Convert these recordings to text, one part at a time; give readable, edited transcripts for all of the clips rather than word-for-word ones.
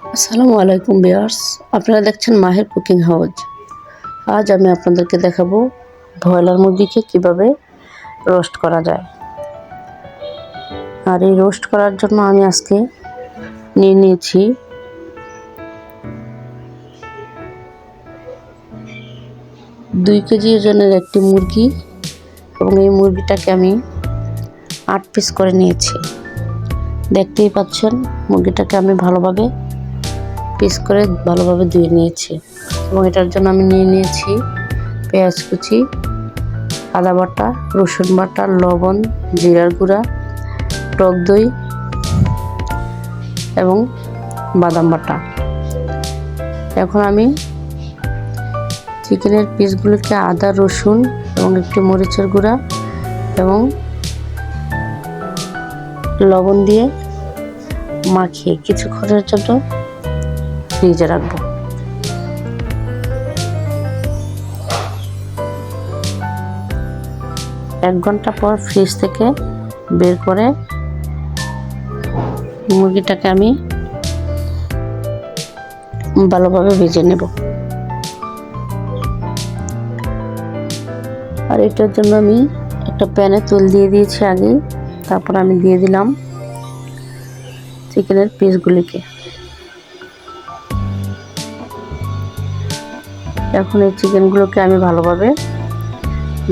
আসসালামু আলাইকুম ভিউয়ার্স, আপনারা দেখছেন মাহের কুকিং হাউস। আজ আমি আপনাদেরকে দেখাবো ব্রয়লার মুরগিকে কিভাবে রোস্ট করা যায়। আর এই রোস্ট করার জন্য আমি আজকে নিয়ে নিয়েছি 2 কেজি ওজনের একটি মুরগি এবং এই মুরগিটাকে আমি 8 পিস করে নিয়েছি। দেখতেই পাচ্ছেন মুরগিটাকে আমি ভালোভাবে পিস করে ভালোভাবে ধুয়ে নিয়েছি এবং এটার জন্য আমি নিয়ে নিয়েছি পেঁয়াজ কুচি, আদা বাটা, রসুন বাটা, লবণ, জিরার গুঁড়া, টক দই এবং বাদাম বাটা। এখন আমি চিকেনের পিসগুলোকে আদা, রসুন এবং একটু মরিচের গুঁড়া এবং লবণ দিয়ে মাখিয়ে কিছুক্ষণের জন্য ফ্রিজে রাখবো। এক ঘন্টা পর ফ্রিজ থেকে বের করে মুরগিটাকে আমি ভালোভাবে ভেজে নেব। আর এটার জন্য আমি একটা প্যানে তেল দিয়ে দিয়েছি আগে, তারপর আমি দিয়ে দিলাম চিকেনের পিসগুলিকে। এখন এই চিকেনগুলোকে আমি ভালোভাবে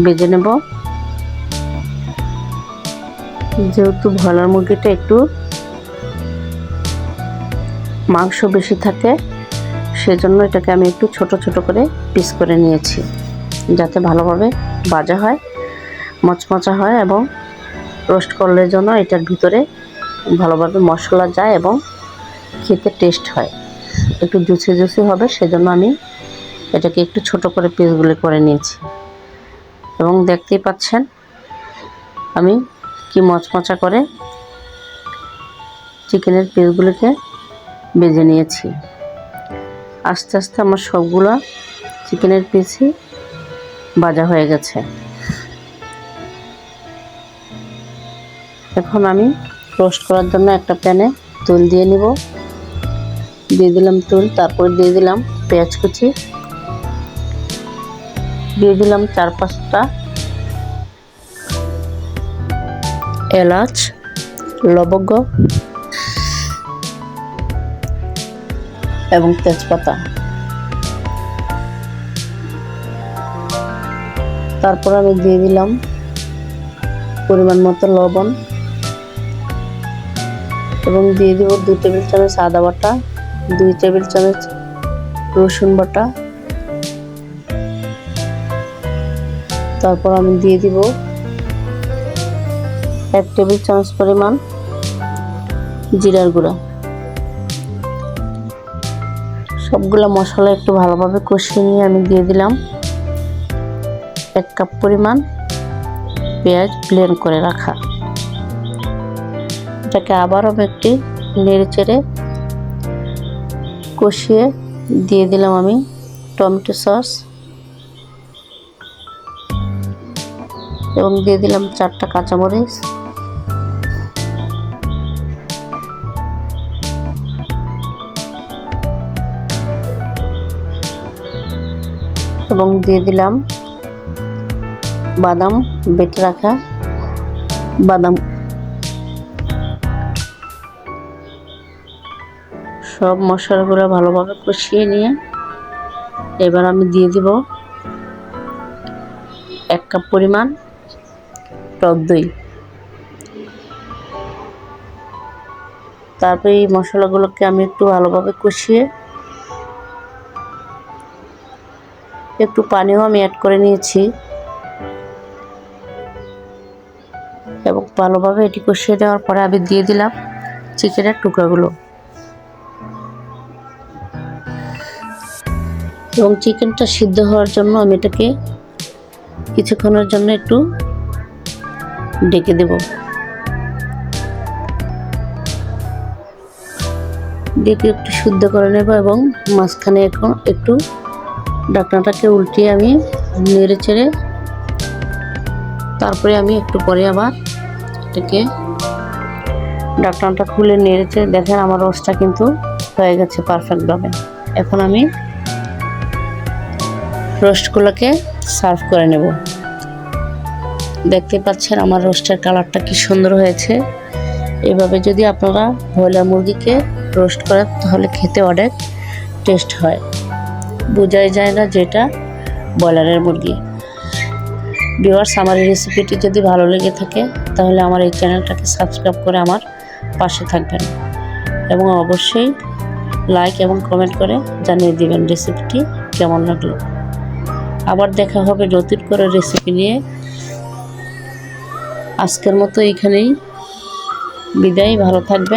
ভেজে নেব। যেহেতু ব্রয়লার মুরগিটা একটু মাংস বেশি থাকে, সেজন্য এটাকে আমি একটু ছোট ছোট করে পিস করে নিয়েছি, যাতে ভালোভাবে ভাজা হয়, মচমচা হয় এবং রোস্ট করলে জন্য এটার ভিতরে ভালোভাবে মশলা যায় এবং খেতে টেস্ট হয়, একটু জুসি জুসি হবে। সেজন্য আমি এটাকে একটু ছোট করে পিসগুলো করে নিয়েছি এবং দেখতেই পাচ্ছেন আমি কি মচমচা করে চিকেনের পিসগুলোকে ভেজে নিয়েছি। আস্তে আস্তে আমার সবগুলো চিকেনের পিসই ভাজা হয়ে গেছে। এখন আমি রোস্ট করার জন্য একটা প্যানে তেল দিয়ে নিব। দিয়ে দিলাম তেল, তারপর দিয়ে দিলাম পেঁয়াজ কুচি, দিয়ে দিলাম 4-5টা এলাচ, লবঙ্গ এবং তেজপাতা। তারপর আমি দিয়ে দিলাম পরিমাণ মতো লবণ এবং দিয়ে দিব 2 টেবিল চামচ আদা বাটা, 2 টেবিল চামচ রসুন বাটা। তারপর আমি দিয়ে দিব 1 টেবিল চামচ পরিমাণ জিরার গুঁড়া। সবগুলা মশলা একটু ভালোভাবে কষিয়ে নিয়ে আমি দিয়ে দিলাম 1 কাপ পরিমাণ পেঁয়াজ ব্লেন্ড করে রাখা। এটাকে আবারও একটু নেড়ে চেড়ে কষিয়ে দিয়ে দিলাম আমি টমেটো সস এবং দিয়ে দিলাম 4টা কাঁচামরিচ এবং দিয়ে দিলাম বাদাম বেটে রাখা বাদাম। সব মশলাগুলো ভালোভাবে কষিয়ে নিয়ে এবার আমি দিয়ে দিব 1 কাপ পরিমাণ টক দই। তারপরে এই মশলাগুলোকে আমি একটু ভালোভাবে কষিয়ে একটু পানিও আমি অ্যাড করে নিয়েছি এবং ভালোভাবে এটি কষিয়ে দেওয়ার পরে আমি দিয়ে দিলাম চিকেনের টুকরাগুলো এবং চিকেনটা সিদ্ধ হওয়ার জন্য আমি এটাকে কিছুক্ষণের জন্য একটু ঢেকে দেব। ঢেকে একটু সিদ্ধ করে নেব এবং মাঝখানে এখন একটু ঢাকনাটাকে উল্টিয়ে আমি নেড়ে চেড়ে তারপরে আমি একটু পরে আবার এটাকে ঢাকনাটা খুলে নেড়ে চেড়ে দেখেন আমার রোস্টটা কিন্তু হয়ে গেছে পারফেক্টভাবে। এখন আমি রোস্টগুলোকে সার্ভ করে নেব। দেখতে পাচ্ছেন আমার রোস্টের কালারটা কি সুন্দর হয়েছে। এভাবে যদি আপনারা ব্রয়লার মুরগিকে রোস্ট করেন তাহলে খেতে অনেক টেস্ট হয়, বোঝাই যায় না যেটা ব্রয়লারের মুরগি। ভিউয়ার্স, আমার এই রেসিপিটি যদি ভালো লেগে থাকে তাহলে আমার এই চ্যানেলটাকে সাবস্ক্রাইব করে আমার পাশে থাকবেন এবং অবশ্যই লাইক এবং কমেন্ট করে জানিয়ে দিবেন রেসিপিটি কেমন লাগলো। আবার দেখা হবে নতুন করে রেসিপি নিয়ে। আজকের মতো এখানেই বিদায়, ভালো থাকবেন।